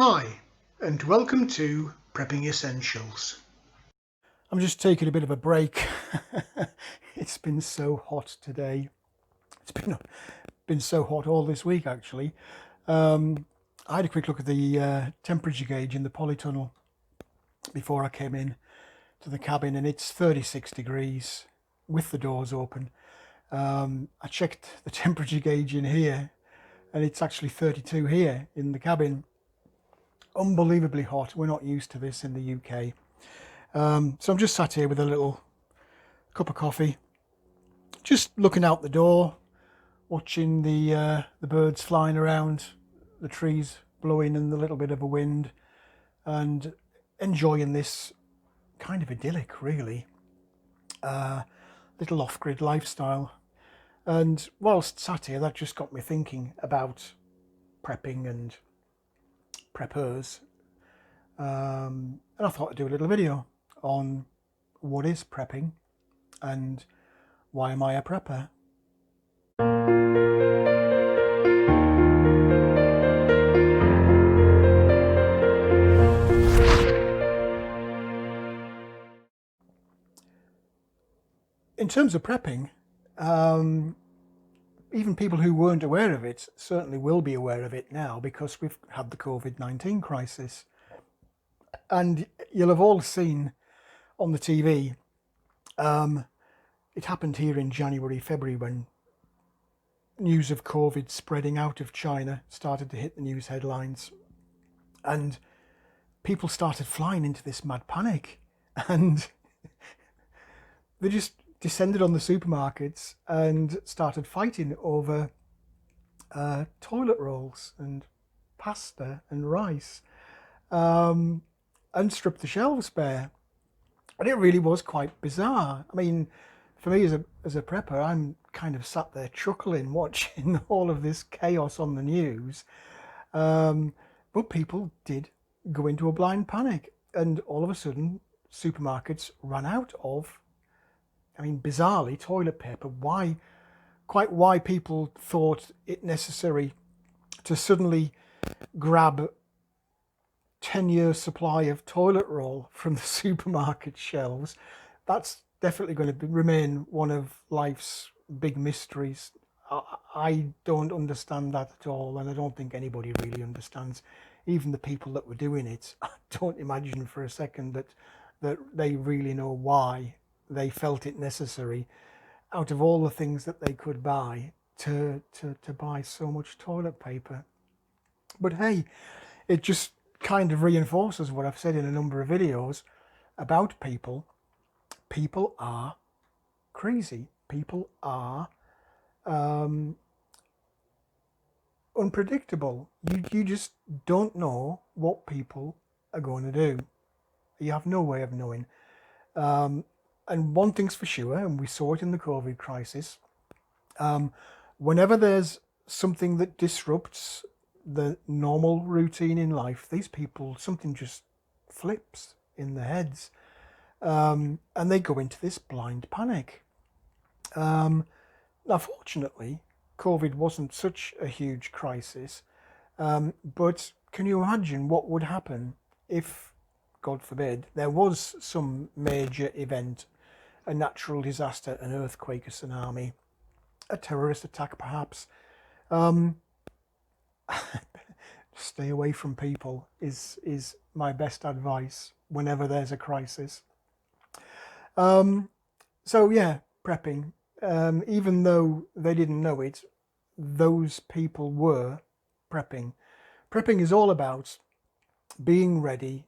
Hi, and welcome to Prepping Essentials. I'm just taking a bit of a break. It's been so hot today. It's been so hot all this week, actually. Um, I had a quick look at the temperature gauge in the polytunnel before I came in to the cabin, and it's 36 degrees with the doors open. I checked the temperature gauge in here, and it's actually 32 here in the cabin. Unbelievably hot. We're not used to this in the UK. So I'm just sat here with a little cup of coffee, just looking out the door, watching the birds flying around, the trees blowing, and the little bit of a wind, and enjoying this kind of idyllic, really, little off-grid lifestyle. And whilst sat here, that just got me thinking about prepping and preppers. And I thought I'd do a little video on what is prepping and why am I a prepper. In terms of prepping, even people who weren't aware of it certainly will be aware of it now because we've had the COVID-19 crisis. And you'll have all seen on the TV, it happened here in January, February, when news of COVID spreading out of China started to hit the news headlines. And people started flying into this mad panic. And they just descended on the supermarkets and started fighting over toilet rolls and pasta and rice, and stripped the shelves bare. And it really was quite bizarre. I mean, for me as a prepper, I'm kind of sat there chuckling watching all of this chaos on the news. But people did go into a blind panic, and all of a sudden supermarkets ran out of, I mean, bizarrely, toilet paper. Why people thought it necessary to suddenly grab 10-year supply of toilet roll from the supermarket shelves, that's definitely going to remain one of life's big mysteries. I don't understand that at all, and I don't think anybody really understands. Even the people that were doing it, I don't imagine for a second that they really know why they felt it necessary, out of all the things that they could buy, to buy so much toilet paper. But hey, it just kind of reinforces what I've said in a number of videos about people. People are crazy. People are unpredictable. You just don't know what people are going to do. You have no way of knowing. And one thing's for sure, and we saw it in the COVID crisis, whenever there's something that disrupts the normal routine in life, these people, something just flips in their heads, and they go into this blind panic. Now, fortunately, COVID wasn't such a huge crisis, but can you imagine what would happen if, God forbid, there was some major event, a natural disaster, an earthquake, a tsunami, a terrorist attack perhaps? Stay away from people is my best advice whenever there's a crisis. So yeah, prepping. Even though they didn't know it, those people were prepping. Prepping is all about being ready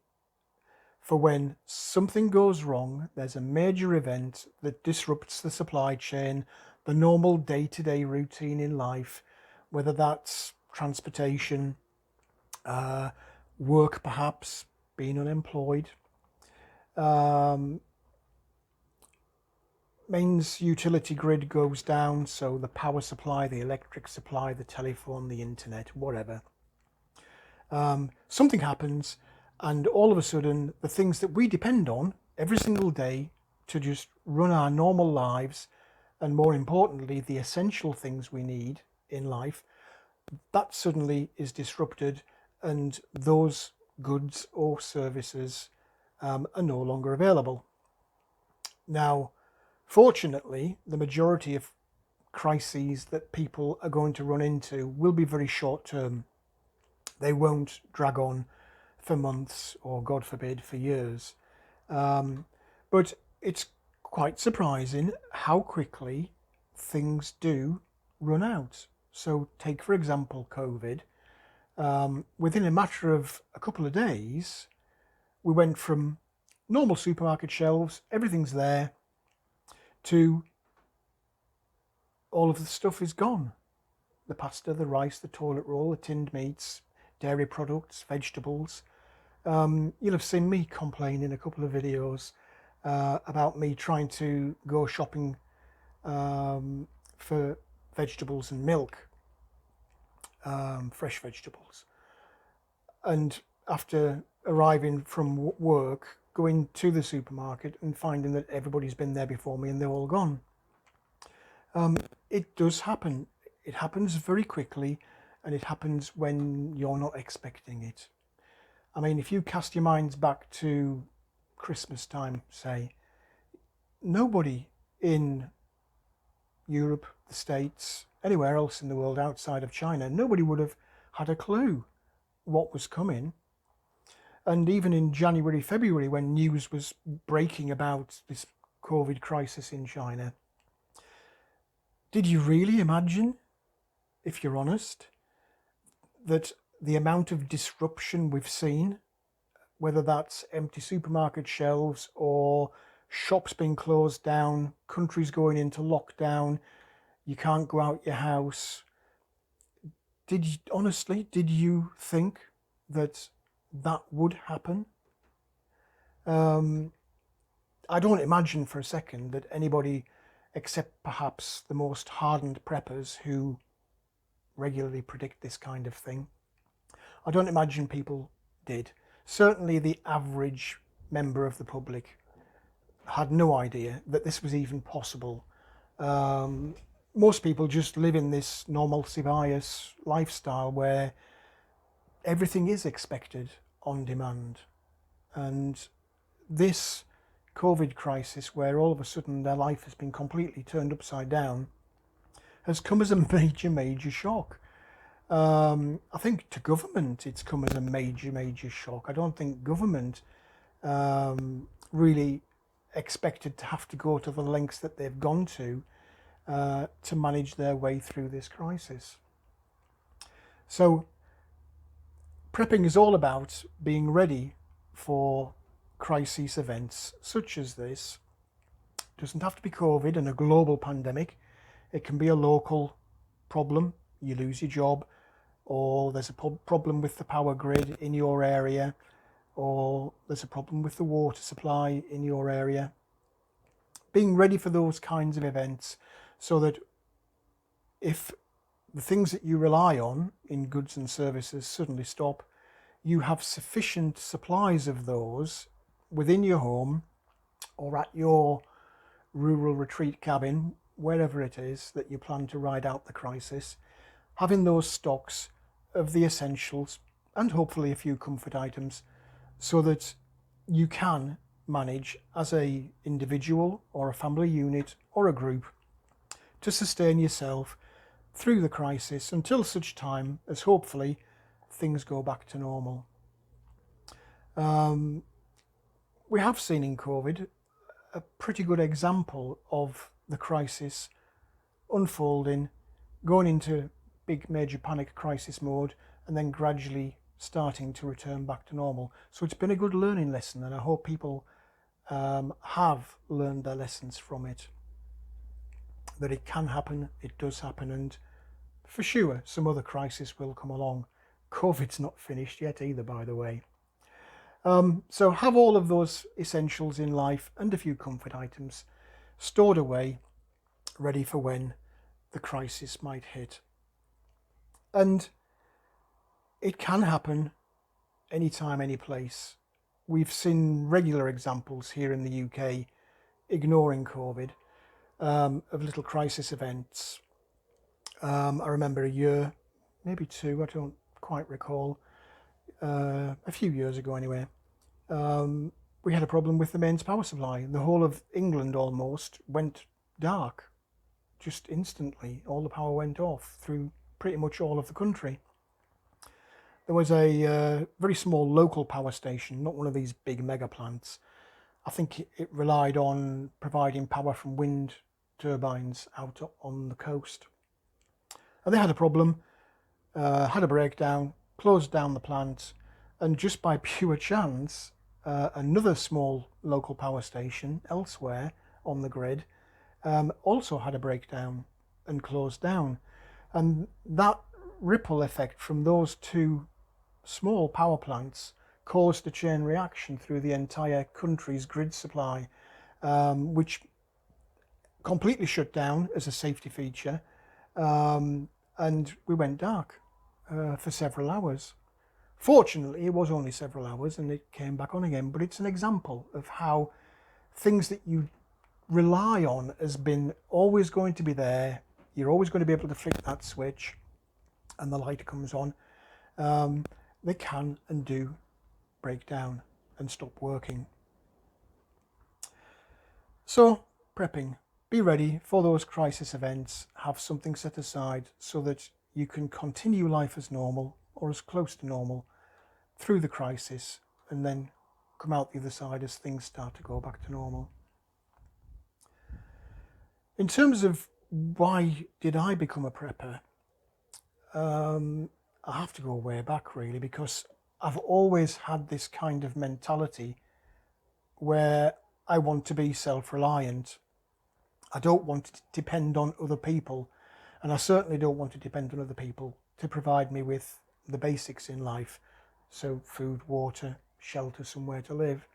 for when something goes wrong, there's a major event that disrupts the supply chain, the normal day-to-day routine in life, whether that's transportation, work perhaps, being unemployed, means utility grid goes down, so the power supply, the electric supply, the telephone, the internet, whatever. Something happens, and all of a sudden the things that we depend on every single day to just run our normal lives, and more importantly the essential things we need in life, that suddenly is disrupted, and those goods or services are no longer available. Now, fortunately, the majority of crises that people are going to run into will be very short term. They won't drag on for months or, God forbid, for years. But it's quite surprising how quickly things do run out. So take, for example, COVID. Within a matter of a couple of days, we went from normal supermarket shelves, everything's there, to all of the stuff is gone. The pasta, the rice, the toilet roll, the tinned meats, dairy products, vegetables. You'll have seen me complain in a couple of videos about me trying to go shopping for vegetables and milk, fresh vegetables. And after arriving from work, going to the supermarket and finding that everybody's been there before me and they're all gone. It does happen. It happens very quickly, and it happens when you're not expecting it. I mean, if you cast your minds back to Christmas time, say, nobody in Europe, the States, anywhere else in the world outside of China, nobody would have had a clue what was coming. And even in January, February, when news was breaking about this COVID crisis in China, did you really imagine, if you're honest, that the amount of disruption we've seen, whether that's empty supermarket shelves or shops being closed down, countries going into lockdown, you can't go out your house. Did you think that would happen? I don't imagine for a second that anybody, except perhaps the most hardened preppers who regularly predict this kind of thing, I don't imagine people did. Certainly the average member of the public had no idea that this was even possible. Most people just live in this normalcy bias lifestyle where everything is expected on demand. And this COVID crisis, where all of a sudden their life has been completely turned upside down, has come as a major shock. I think to government it's come as a major shock. I don't think government really expected to have to go to the lengths that they've gone to manage their way through this crisis. So prepping is all about being ready for crisis events such as this. It doesn't have to be COVID and a global pandemic. It can be a local problem. You lose your job, or there's a problem with the power grid in your area, or there's a problem with the water supply in your area. Being ready for those kinds of events so that if the things that you rely on in goods and services suddenly stop, you have sufficient supplies of those within your home or at your rural retreat cabin, wherever it is that you plan to ride out the crisis, having those stocks of the essentials and hopefully a few comfort items so that you can manage as a individual or a family unit or a group to sustain yourself through the crisis until such time as hopefully things go back to normal. We have seen in COVID a pretty good example of the crisis unfolding, going into big major panic crisis mode and then gradually starting to return back to normal. So it's been a good learning lesson, and I hope people have learned their lessons from it. That it can happen, it does happen, and for sure some other crisis will come along. COVID's not finished yet either, by the way. So have all of those essentials in life and a few comfort items stored away, ready for when the crisis might hit. And it can happen anytime, any place. We've seen regular examples here in the UK, ignoring COVID, of little crisis events. I remember a year, maybe two, I don't quite recall, a few years ago anyway, we had a problem with the mains power supply. The whole of England almost went dark just instantly. All the power went off through pretty much all of the country. There was a very small local power station, not one of these big mega plants. I think it relied on providing power from wind turbines out on the coast. And they had a problem, had a breakdown, closed down the plant, and just by pure chance, another small local power station elsewhere on the grid also had a breakdown and closed down. And that ripple effect from those two small power plants caused a chain reaction through the entire country's grid supply, which completely shut down as a safety feature, and we went dark for several hours. Fortunately, it was only several hours and it came back on again, but it's an example of how things that you rely on as been always going to be there, you're always going to be able to flick that switch and the light comes on, they can and do break down and stop working. So, prepping. Be ready for those crisis events. Have something set aside so that you can continue life as normal or as close to normal through the crisis and then come out the other side as things start to go back to normal. In terms of why did I become a prepper, I have to go way back really, because I've always had this kind of mentality where I want to be self-reliant. I don't want to depend on other people, and I certainly don't want to depend on other people to provide me with the basics in life. So food, water, shelter, somewhere to live.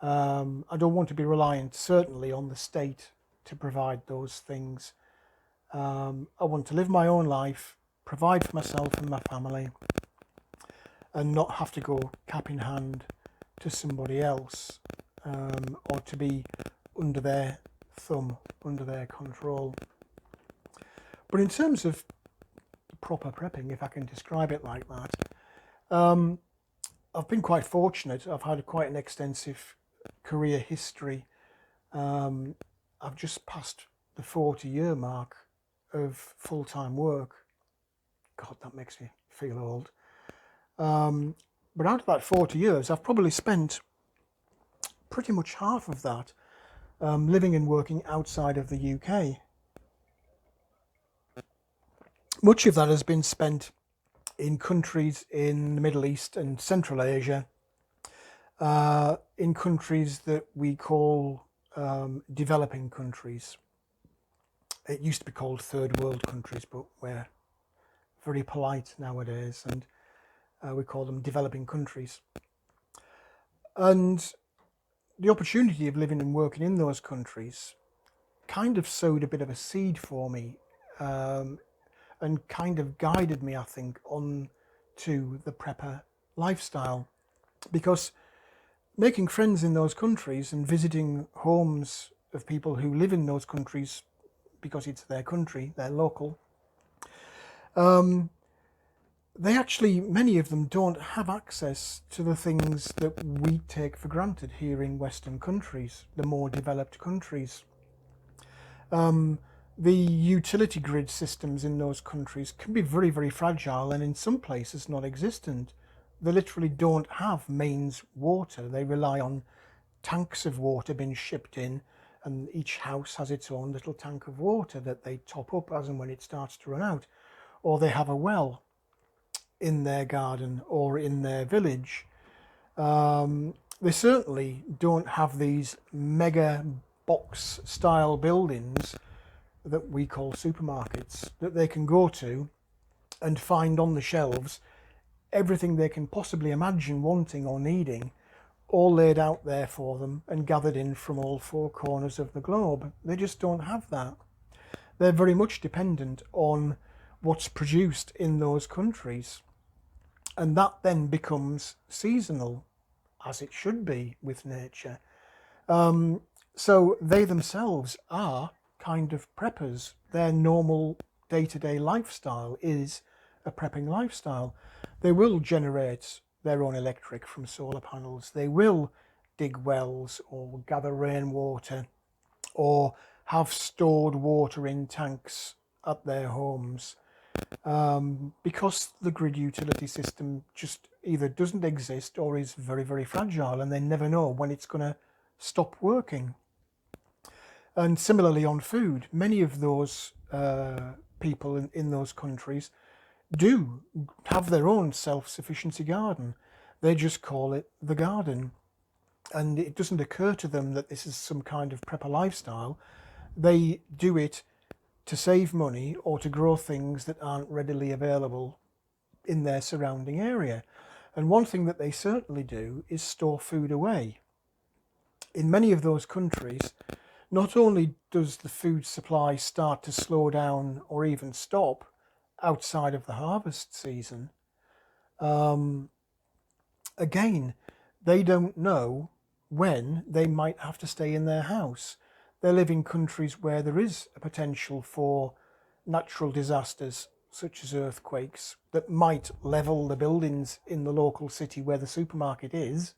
I don't want to be reliant certainly on the state to provide those things. I want to live my own life, provide for myself and my family, and not have to go cap in hand to somebody else, or to be under their thumb, under their control. But in terms of proper prepping, if I can describe it like that, I've been quite fortunate. I've had quite an extensive career history. I've just passed the 40-year mark of full-time work. God, that makes me feel old. But out of that 40 years, I've probably spent pretty much half of that living and working outside of the UK. Much of that has been spent in countries in the Middle East and Central Asia, in countries that we call developing countries. It used to be called third world countries, but we're very polite nowadays and we call them developing countries. And the opportunity of living and working in those countries kind of sowed a bit of a seed for me, and kind of guided me, I think, on to the prepper lifestyle. Because making friends in those countries and visiting homes of people who live in those countries because it's their country, they're local, they actually, many of them don't have access to the things that we take for granted here in Western countries, the more developed countries. The utility grid systems in those countries can be very, very fragile and in some places non-existent. They literally don't have mains water. They rely on tanks of water being shipped in, and each house has its own little tank of water that they top up as and when it starts to run out. Or they have a well in their garden or in their village. They certainly don't have these mega box style buildings that we call supermarkets that they can go to and find on the shelves everything they can possibly imagine wanting or needing, all laid out there for them and gathered in from all four corners of the globe. They just don't have that. They're very much dependent on what's produced in those countries, and that then becomes seasonal, as it should be with nature. So they themselves are kind of preppers. Their normal day-to-day lifestyle is a prepping lifestyle. They will generate their own electric from solar panels. They will dig wells or gather rainwater or have stored water in tanks at their homes, because the grid utility system just either doesn't exist or is very, very fragile, and they never know when it's going to stop working. And similarly on food, many of those people in those countries do have their own self-sufficiency garden. They just call it the garden. And it doesn't occur to them that this is some kind of prepper lifestyle. They do it to save money or to grow things that aren't readily available in their surrounding area. And one thing that they certainly do is store food away. In many of those countries, not only does the food supply start to slow down or even stop outside of the harvest season, again, they don't know when they might have to stay in their house. They live in countries where there is a potential for natural disasters such as earthquakes that might level the buildings in the local city where the supermarket is,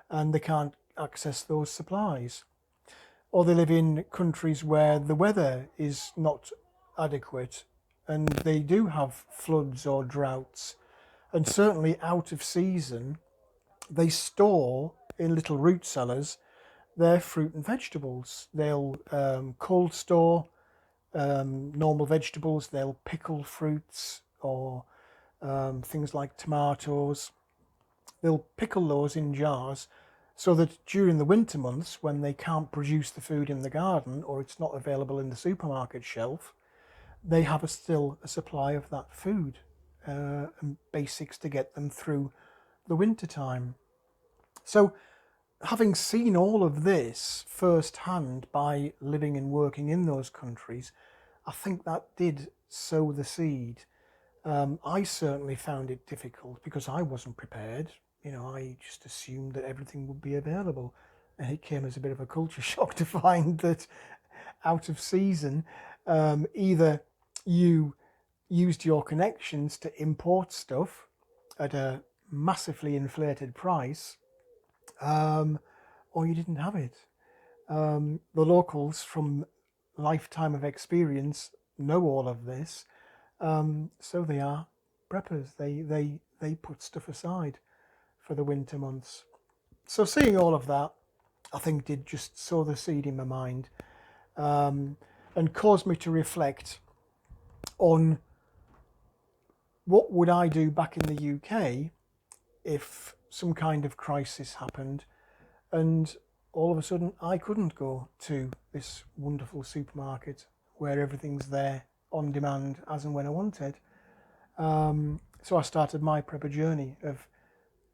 and they can't access those supplies. Or they live in countries where the weather is not adequate and they do have floods or droughts. And certainly out of season, they store in little root cellars their fruit and vegetables. They'll cold store normal vegetables, they'll pickle fruits or things like tomatoes. They'll pickle those in jars so that during the winter months, when they can't produce the food in the garden or it's not available in the supermarket shelf, they have still a supply of that food and basics to get them through the winter time. So having seen all of this firsthand by living and working in those countries, I think that did sow the seed. I certainly found it difficult because I wasn't prepared. I just assumed that everything would be available. And it came as a bit of a culture shock to find that out of season, either you used your connections to import stuff at a massively inflated price, or you didn't have it. The locals from lifetime of experience know all of this, so they are preppers. They put stuff aside for the winter months. So seeing all of that, I think did just sow the seed in my mind, and caused me to reflect on what would I do back in the UK if some kind of crisis happened and all of a sudden I couldn't go to this wonderful supermarket where everything's there on demand as and when I wanted. So I started my prepper journey of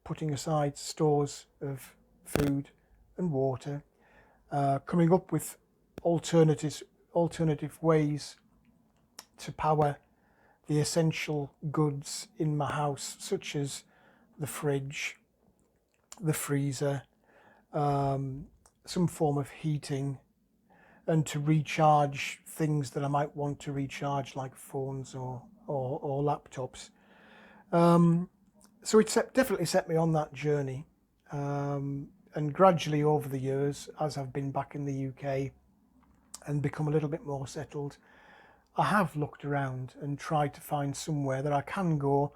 putting aside stores of food and water, coming up with alternative ways to power the essential goods in my house, such as the fridge, the freezer, some form of heating, and to recharge things that I might want to recharge, like phones or laptops. So it definitely set me on that journey. And gradually over the years, as I've been back in the UK and become a little bit more settled, I have looked around and tried to find somewhere that I can go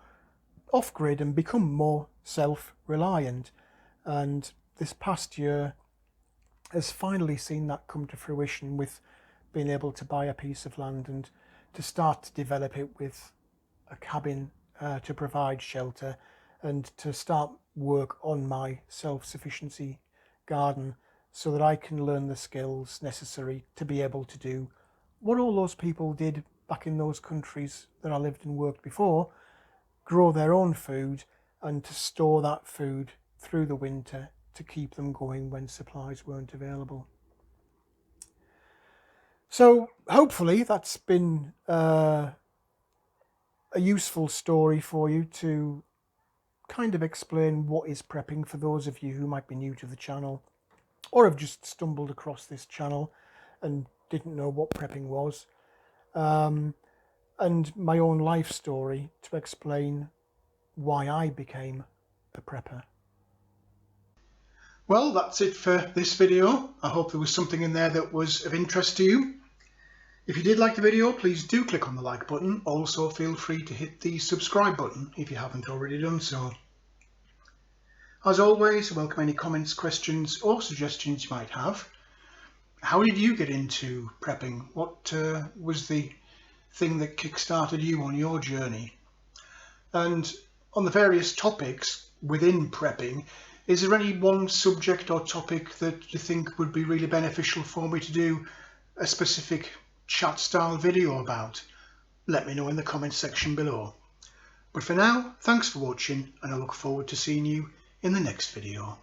off-grid and become more self-reliant. And this past year has finally seen that come to fruition with being able to buy a piece of land and to start to develop it with a cabin to provide shelter and to start work on my self-sufficiency garden so that I can learn the skills necessary to be able to do what all those people did back in those countries that I lived and worked before, grow their own food and to store that food through the winter to keep them going when supplies weren't available. So hopefully that's been a useful story for you to kind of explain what is prepping for those of you who might be new to the channel or have just stumbled across this channel and didn't know what prepping was, and my own life story to explain why I became the prepper. Well, that's it for this video. I hope there was something in there that was of interest to you. If you did like the video, please do click on the like button. Also, feel free to hit the subscribe button if you haven't already done so. As always, I welcome any comments, questions or suggestions you might have. How did you get into prepping? What was the thing that kick-started you on your journey? And on the various topics within prepping, is there any one subject or topic that you think would be really beneficial for me to do a specific chat style video about? Let me know in the comments section below. But for now, thanks for watching and I look forward to seeing you in the next video.